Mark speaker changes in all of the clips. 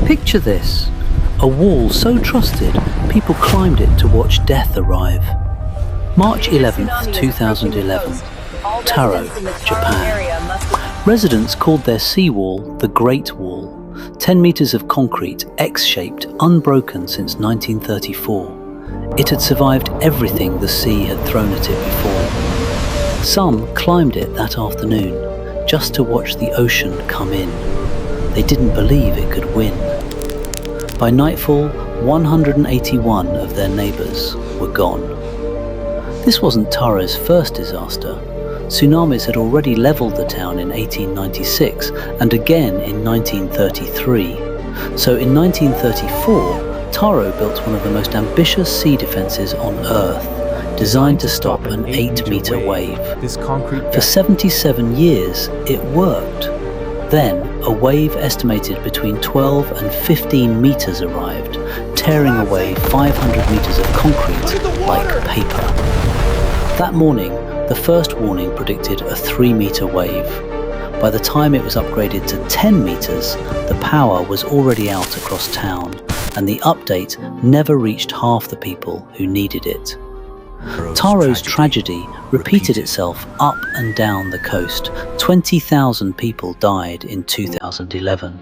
Speaker 1: Picture this, a wall so trusted, people climbed it to watch death arrive. March 11th, 2011, Taro, Japan. Residents called their seawall the Great Wall, 10 meters of concrete, X-shaped, unbroken since 1934. It had survived everything the sea had thrown at it before. Some climbed it that afternoon, just to watch the ocean come in. They didn't believe it could win. By nightfall, 181 of their neighbors were gone. This wasn't Taro's first disaster. Tsunamis had already leveled the town in 1896 and again in 1933. So in 1934, Taro built one of the most ambitious sea defenses on Earth, designed to stop an 8-meter wave. For 77 years, it worked. Then, a wave estimated between 12 and 15 meters arrived, tearing away 500 meters of concrete like paper. That morning, the first warning predicted a 3-meter wave. By the time it was upgraded to 10 meters, the power was already out across town, and the update never reached half the people who needed it. Taro's tragedy repeated itself up and down the coast. 20,000 people died in 2011.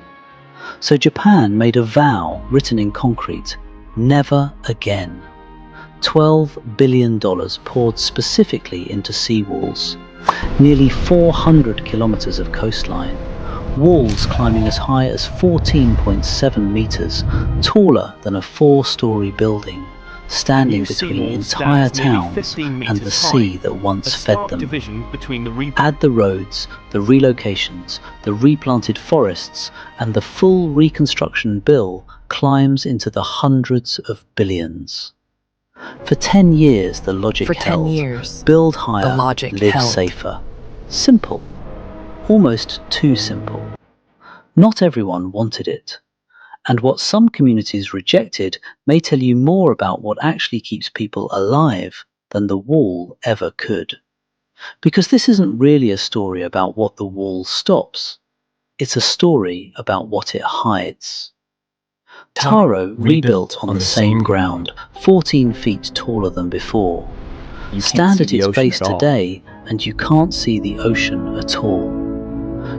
Speaker 1: So Japan made a vow written in concrete: never again. $12 billion poured specifically into seawalls. Nearly 400 kilometers of coastline. Walls climbing as high as 14.7 meters, taller than a 4-story building, standing between entire towns and the sea that once fed them. Add the roads, the relocations, the replanted forests, and the full reconstruction bill climbs into the hundreds of billions. For 10 years the logic held. Build higher, live safer. Simple. Almost too simple. Not everyone wanted it. And what some communities rejected may tell you more about what actually keeps people alive than the wall ever could. Because this isn't really a story about what the wall stops. It's a story about what it hides. Taro rebuilt on the same ground, 14 feet taller than before. Stand at its base today and you can't see the ocean at all.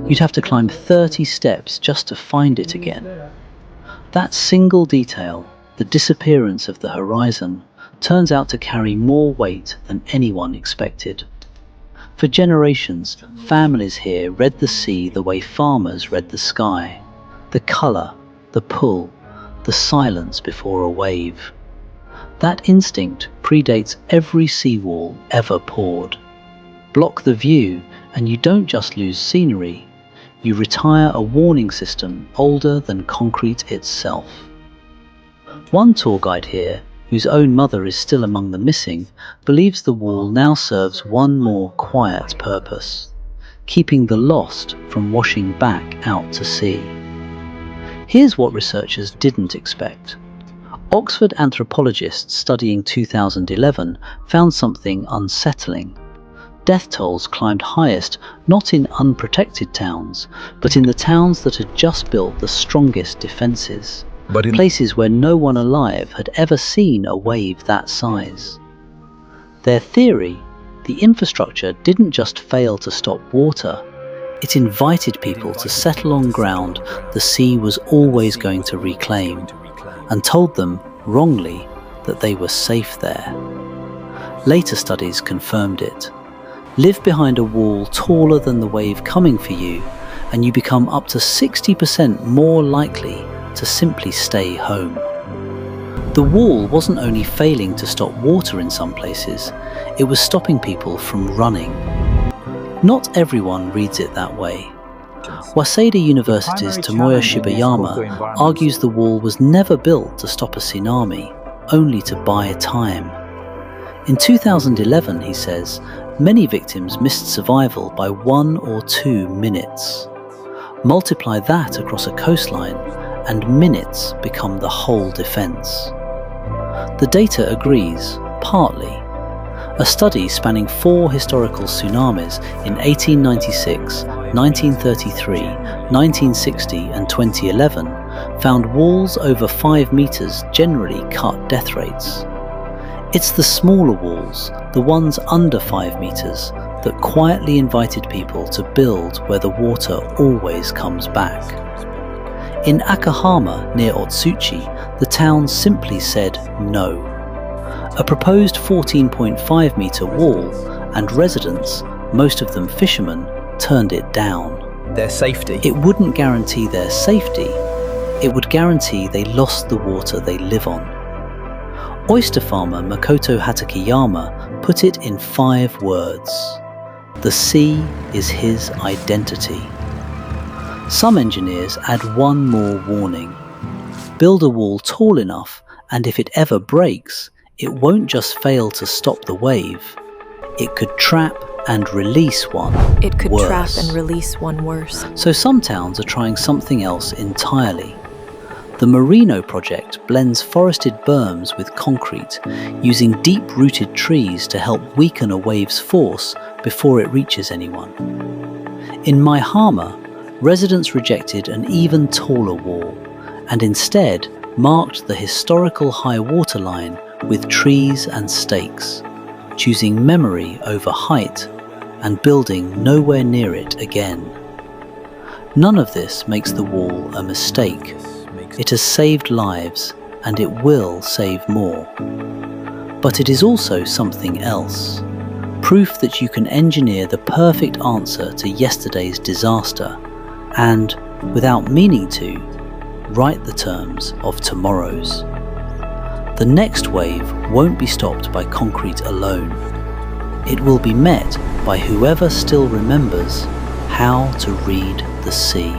Speaker 1: You'd have to climb 30 steps just to find it again. That single detail, the disappearance of the horizon, turns out to carry more weight than anyone expected. For generations, families here read the sea the way farmers read the sky. The color, the pull, the silence before a wave. That instinct predates every seawall ever poured. Block the view and you don't just lose scenery, you retire a warning system older than concrete itself. One tour guide here, whose own mother is still among the missing, believes the wall now serves one more quiet purpose: keeping the lost from washing back out to sea. Here's what researchers didn't expect. Oxford anthropologists studying 2011 found something unsettling. Death tolls climbed highest not in unprotected towns, but in the towns that had just built the strongest defenses, places where no one alive had ever seen a wave that size. Their theory, the infrastructure didn't just fail to stop water, it invited people to settle on ground the sea was always going to reclaim, and told them, wrongly, that they were safe there. Later studies confirmed it. Live behind a wall taller than the wave coming for you, and you become up to 60% more likely to simply stay home. The wall wasn't only failing to stop water in some places, it was stopping people from running. Not everyone reads it that way. Waseda University's Tomoya Shibayama argues the wall was never built to stop a tsunami, only to buy time. In 2011, he says, many victims missed survival by 1 or 2 minutes. Multiply that across a coastline, and minutes become the whole defense. The data agrees, partly. A study spanning 4 historical tsunamis in 1896, 1933, 1960 and 2011 found walls over 5 meters generally cut death rates. It's the smaller walls, the ones under 5 meters, that quietly invited people to build where the water always comes back. In Akahama near Otsuchi, the town simply said no. A proposed 14.5 meter wall, and residents, most of them fishermen, turned it down.
Speaker 2: Their safety.
Speaker 1: It wouldn't guarantee their safety, it would guarantee they lost the water they live on. Oyster farmer Makoto Hatakeyama put it in 5 words. The sea is his identity. Some engineers add one more warning. Build a wall tall enough, and if it ever breaks, it won't just fail to stop the wave. It could trap and release one
Speaker 3: It could
Speaker 1: worse.
Speaker 3: trap and release one worse.
Speaker 1: So some towns are trying something else entirely. The Merino project blends forested berms with concrete, using deep-rooted trees to help weaken a wave's force before it reaches anyone. In Maihama, residents rejected an even taller wall, and instead marked the historical high water line with trees and stakes, choosing memory over height and building nowhere near it again. None of this makes the wall a mistake. It has saved lives, and it will save more. But it is also something else. Proof that you can engineer the perfect answer to yesterday's disaster, and, without meaning to, write the terms of tomorrow's. The next wave won't be stopped by concrete alone. It will be met by whoever still remembers how to read the sea.